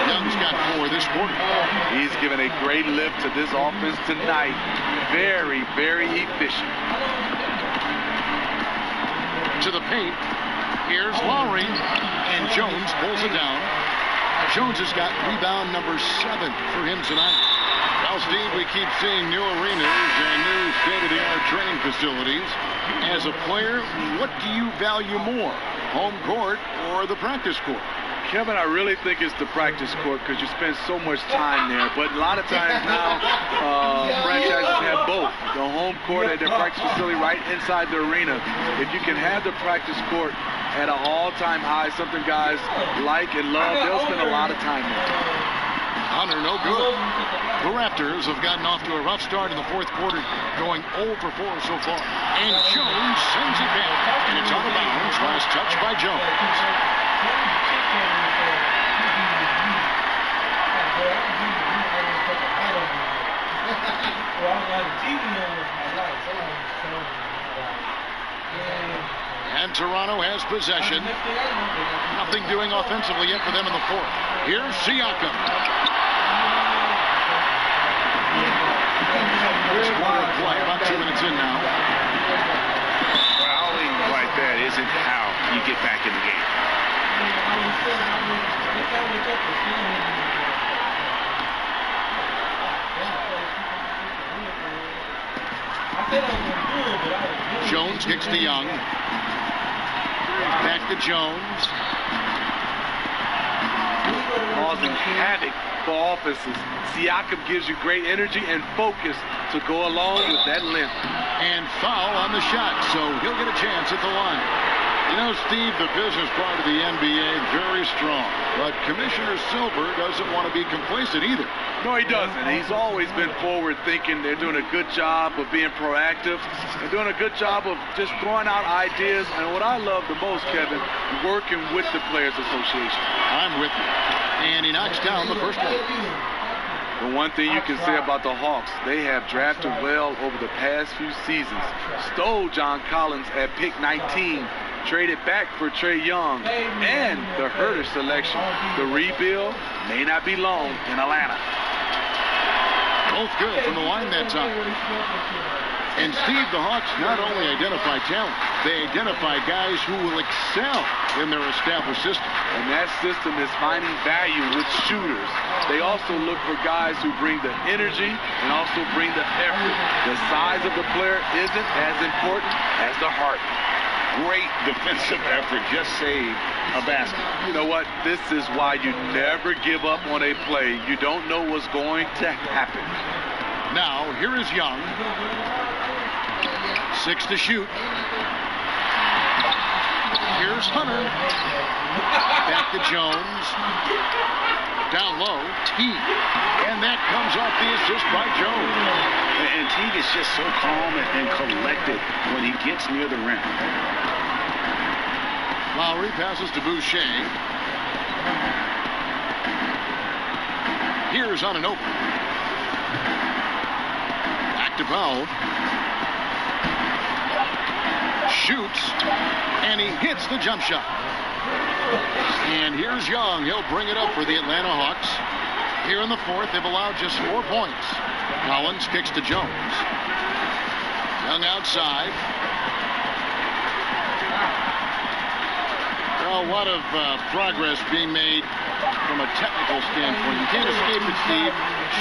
Young's got 4 this quarter. He's given a great lift to this offense tonight. Very, very efficient. To the paint. Here's Lowry. And Jones pulls it down. Jones has got rebound number 7 for him tonight. Well, Steve, we keep seeing new arenas and new state-of-the-art training facilities. As a player, what do you value more, home court or the practice court? Kevin, I really think it's the practice court because you spend so much time there. But a lot of times now, franchises have both. The home court and their practice facility right inside the arena. If you can have the practice court at an all-time high, something guys like and love, they'll spend a lot of time there. Hunter, no good. The Raptors have gotten off to a rough start in the fourth quarter, going 0 for 4 so far. And Jones sends it back, and it's out of bounds. Last touch by Jones. And Toronto has possession. Nothing doing offensively yet for them in the fourth. Here's Siakam. This quarter of play, about 2 minutes in now. Fouling like that isn't how you get back in the game. Jones kicks to Young. Back to Jones. Causing havoc for offenses. Siakam gives you great energy and focus to go along with that length. And foul on the shot, so he'll get a chance at the line. You know, Steve, the business part of the NBA, very strong. But Commissioner Silver doesn't want to be complacent either. No, he doesn't. He's always been forward-thinking. They're doing a good job of being proactive. They're doing a good job of just throwing out ideas. And what I love the most, Kevin, working with the Players Association. I'm with you. And he knocks down the first one. The one thing you can say about the Hawks, they have drafted well over the past few seasons. Stole John Collins at pick 19. Traded back for Trae Young and the Herter selection. The rebuild may not be long in Atlanta. Both good from the line that time. And Steve, the Hawks not only identify talent, they identify guys who will excel in their established system. And that system is finding value with shooters. They also look for guys who bring the energy and also bring the effort. The size of the player isn't as important as the heart. Great defensive effort, just saved a basket. You know what? This is why you never give up on a play. You don't know what's going to happen. Now, here is Young. 6 to shoot. Here's Hunter. Back to Jones. Down low, Teague. And that comes off the assist by Jones. And Teague is just so calm and collected when he gets near the rim. Lowry passes to Boucher. Here's on an open. Back to Powell. Shoots, and he hits the jump shot. And here's Young. He'll bring it up for the Atlanta Hawks. Here in the fourth, they've allowed just 4 points. Collins kicks to Jones. Young outside. Well, a lot of progress being made from a technical standpoint. You can't escape it, Steve.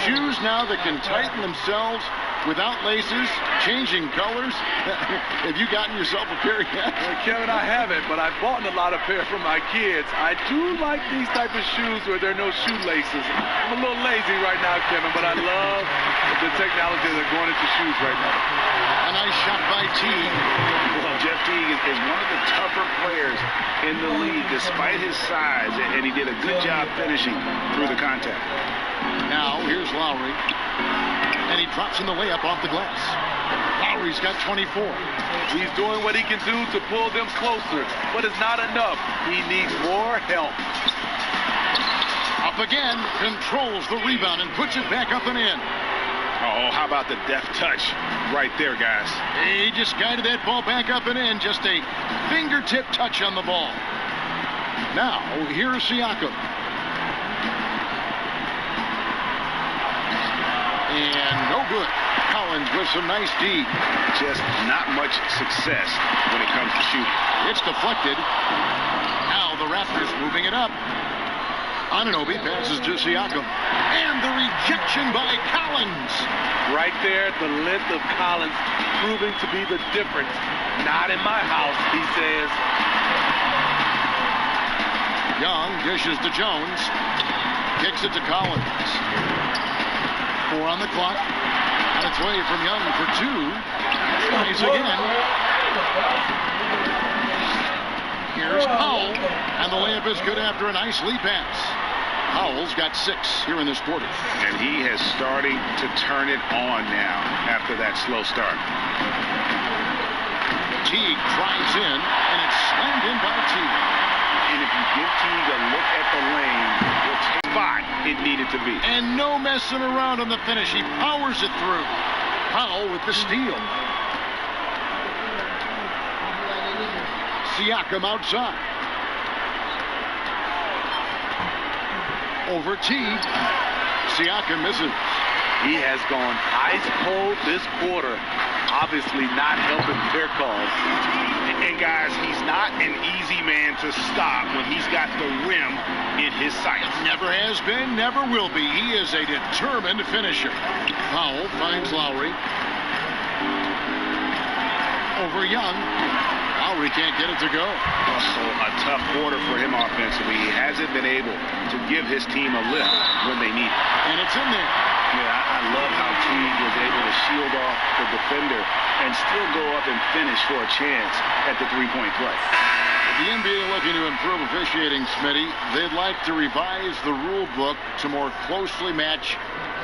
Shoes now that can tighten themselves without laces, changing colors. Have you gotten yourself a pair yet? Well, Kevin, I haven't, but I've bought a lot of pair for my kids. I do like these type of shoes where there are no shoelaces. I'm a little lazy right now, Kevin, but I love the technology that's going into shoes right now. A nice shot by Teague. Well, Jeff Teague is one of the tougher players in the league, despite his size, and he did a good job finishing through the contact. Now, here's Lowry. And he drops in the layup off the glass. Lowry Lowry's got 24. He's doing what he can do to pull them closer, but it's not enough. He needs more help. Up again, controls the rebound and puts it back up and in. Oh, how about the deft touch right there, guys? He just guided that ball back up and in. Just a fingertip touch on the ball. Now, here's Siakam. And no good. Collins with some nice D. Just not much success when it comes to shooting. It's deflected. Now the Raptors moving it up. Anunoby passes to Siakam. And the rejection by Collins. Right there, the length of Collins proving to be the difference. Not in my house, he says. Young dishes to Jones. Kicks it to Collins. 4 on the clock. On its way from Young for 2. Tries again. Here's Powell. And the layup is good after a nice lead pass. Powell's got 6 here in this quarter. And he has starting to turn it on now after that slow start. Teague drives in, and it's slammed in by Teague. And if you give Teague a look at the lane, what spot it needed to be. And no messing around on the finish. He powers it through. Powell with the steal. Siakam outside. Over Teague. Siakam misses. He has gone ice cold this quarter. Obviously not helping their cause. And guys, he's not an easy man to stop when he's got the rim in his sights. Never has been, never will be. He is a determined finisher. Powell finds Lowry. Over Young. Lowry can't get it to go. Also a tough quarter for him offensively. He hasn't been able to give his team a lift when they need it. And it's in there. Yeah, I love how Teague was able to shield off the defender and still go up and finish for a chance at the three-point play. The NBA looking to improve officiating, Smitty. They'd like to revise the rule book to more closely match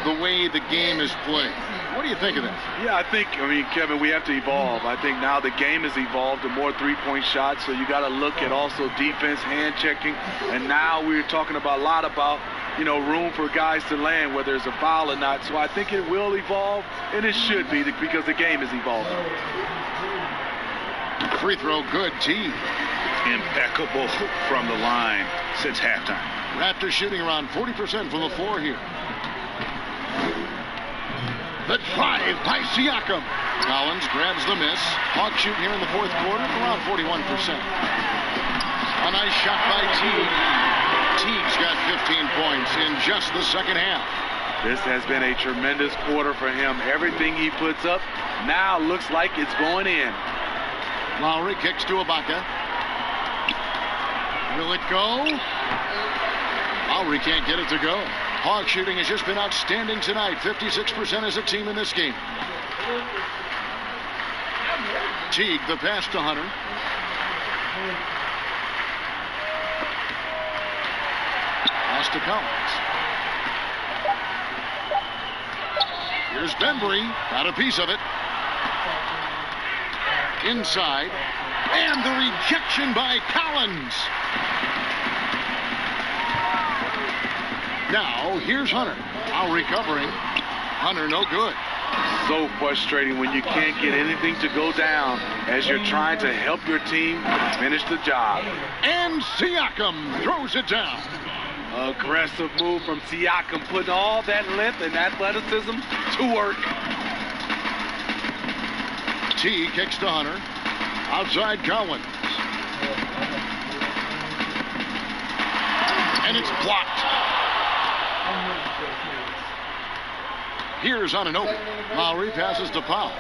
the way the game is played. What do you think of that? Yeah, I think, Kevin, we have to evolve. I think now the game has evolved to more three-point shots, so you got to look at also defense, hand checking, and now we're talking about a lot about, room for guys to land, whether it's a foul or not. So I think it will evolve, and it should be because the game is evolving. Free throw, good. Teague. Impeccable from the line since halftime. Raptors shooting around 40% from the floor here. The drive by Siakam. Collins grabs the miss. Hawks shooting here in the fourth quarter around 41%. A nice shot by Teague. Teague's got 15 points in just the second half. This has been a tremendous quarter for him. Everything he puts up now looks like it's going in. Lowry kicks to Ibaka. Will it go? Lowry can't get it to go. Hawks shooting has just been outstanding tonight. 56% as a team in this game. Teague, the pass to Hunter. Pass to Collins. Here's Bembry. Got a piece of it. Inside. And the rejection by Collins. Now, here's Hunter. Now recovering. Hunter, no good. So frustrating when you can't get anything to go down as you're trying to help your team finish the job. And Siakam throws it down. Aggressive move from Siakam, putting all that length and athleticism to work. T kicks to Hunter. Outside Collins. And it's blocked. Here's Anunoby. Lowry passes to Powell.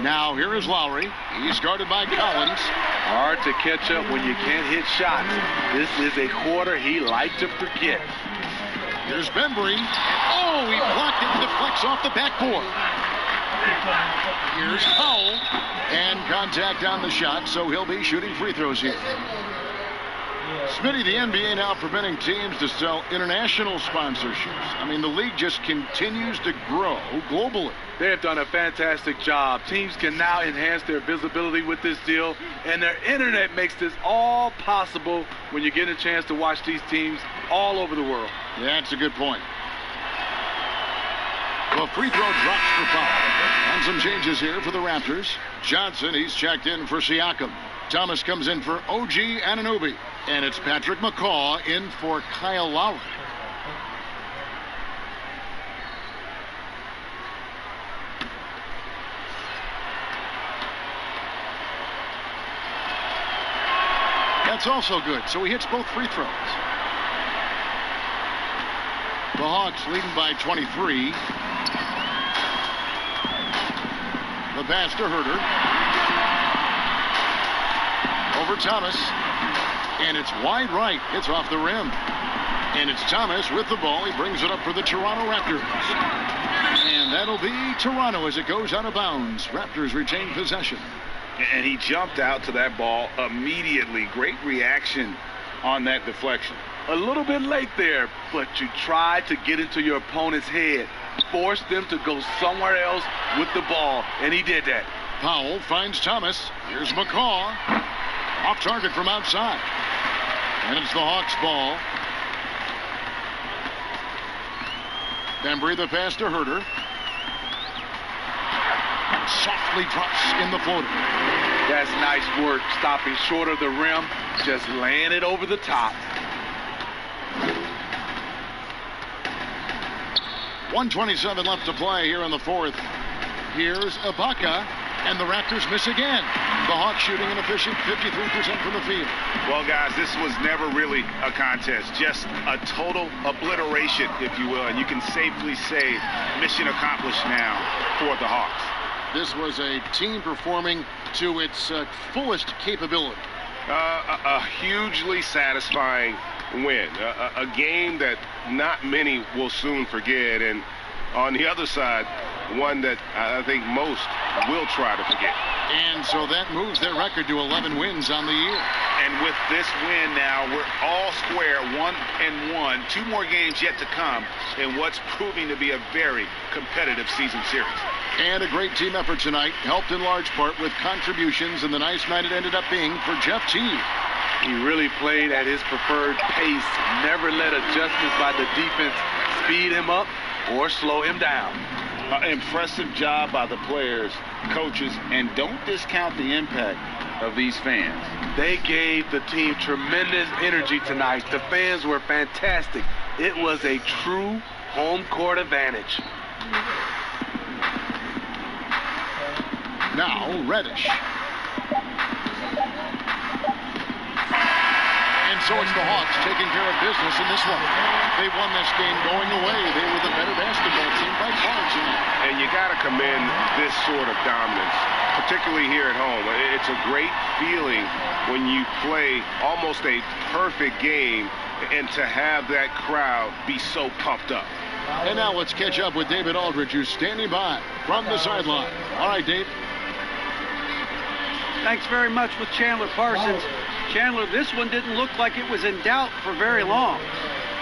Now here is Lowry. He's guarded by Collins. Hard to catch up when you can't hit shots. This is a quarter he liked to forget. Here's Bembry. Oh, he blocked it and deflects off the backboard. Here's Powell. And contact on the shot, so he'll be shooting free throws here. Smitty, the NBA now permitting teams to sell international sponsorships. I mean, the league just continues to grow globally. They have done a fantastic job. Teams can now enhance their visibility with this deal, and their internet makes this all possible when you get a chance to watch these teams all over the world. Yeah, that's a good point. The free throw drops for foul. And some changes here for the Raptors. Johnson, he's checked in for Siakam. Thomas comes in for OG Anunoby. And it's Patrick McCaw in for Kyle Lowry. That's also good. So he hits both free throws. The Hawks leading by 23. The pass to Herter. Over Thomas. And it's wide right. It's off the rim. And it's Thomas with the ball. He brings it up for the Toronto Raptors. And that'll be Toronto as it goes out of bounds. Raptors retain possession. And he jumped out to that ball immediately. Great reaction on that deflection. A little bit late there, but you tried to get into your opponent's head. Force them to go somewhere else with the ball, and he did that. Powell finds Thomas. Here's McCaw. Off target from outside. And it's the Hawks' ball. Bembry the pass to Herter. Softly drops in the floater. That's nice work, stopping short of the rim, just laying it over the top. 1:27 left to play here in the fourth. Here's Ibaka, and the Raptors miss again. The Hawks shooting an efficient 53% from the field. Well, guys, this was never really a contest, just a total obliteration, if you will, and you can safely say mission accomplished now for the Hawks. This was a team performing to its fullest capability. A hugely satisfying win. A game that not many will soon forget. And on the other side, one that I think most will try to forget. And so that moves their record to 11 wins on the year. And with this win now, we're all square, 1-1. 2 more games yet to come in what's proving to be a very competitive season series. And a great team effort tonight, helped in large part with contributions, and the nice night it ended up being for Jeff Teague. He really played at his preferred pace, never let adjustments by the defense speed him up or slow him down. Impressive job by the players, coaches, and don't discount the impact of these fans. They gave the team tremendous energy tonight. The fans were fantastic. It was a true home court advantage. Now, Reddish. And so it's the Hawks taking care of business in this one. They won this game going away. They were the better basketball team by far tonight. And you got to commend this sort of dominance, particularly here at home. It's a great feeling when you play almost a perfect game and to have that crowd be so pumped up. And now let's catch up with David Aldridge, who's standing by from the sideline. All right, Dave. Thanks very much with Chandler Parsons. Chandler, this one didn't look like it was in doubt for very long.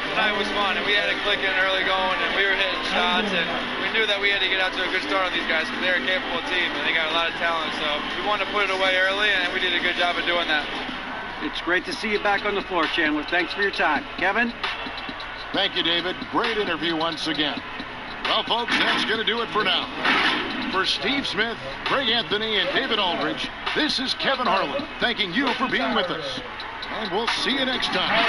Tonight was fun, and we had a click in early going, and we were hitting shots, and we knew that we had to get out to a good start on these guys because they're a capable team, and they got a lot of talent, so we wanted to put it away early, and we did a good job of doing that. It's great to see you back on the floor, Chandler. Thanks for your time. Kevin? Thank you, David. Great interview once again. Well, folks, that's going to do it for now. For Steve Smith, Greg Anthony, and David Aldridge, this is Kevin Harlan thanking you for being with us. And we'll see you next time. I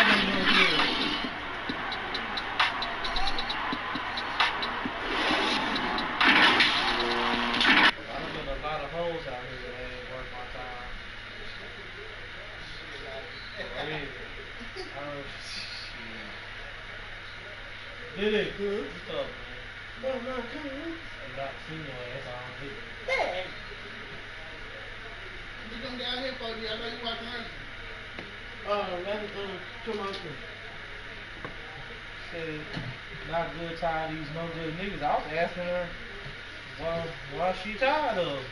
done a lot of holes out here that ain't worth my time. Did it good? What's up, man? No, cool. I'm not seeing your ass on here. Hey! What you come down here for? I know you watching wrestling. Come on. Said, not good, tired of these no good niggas. I was asking her, why she tired of them?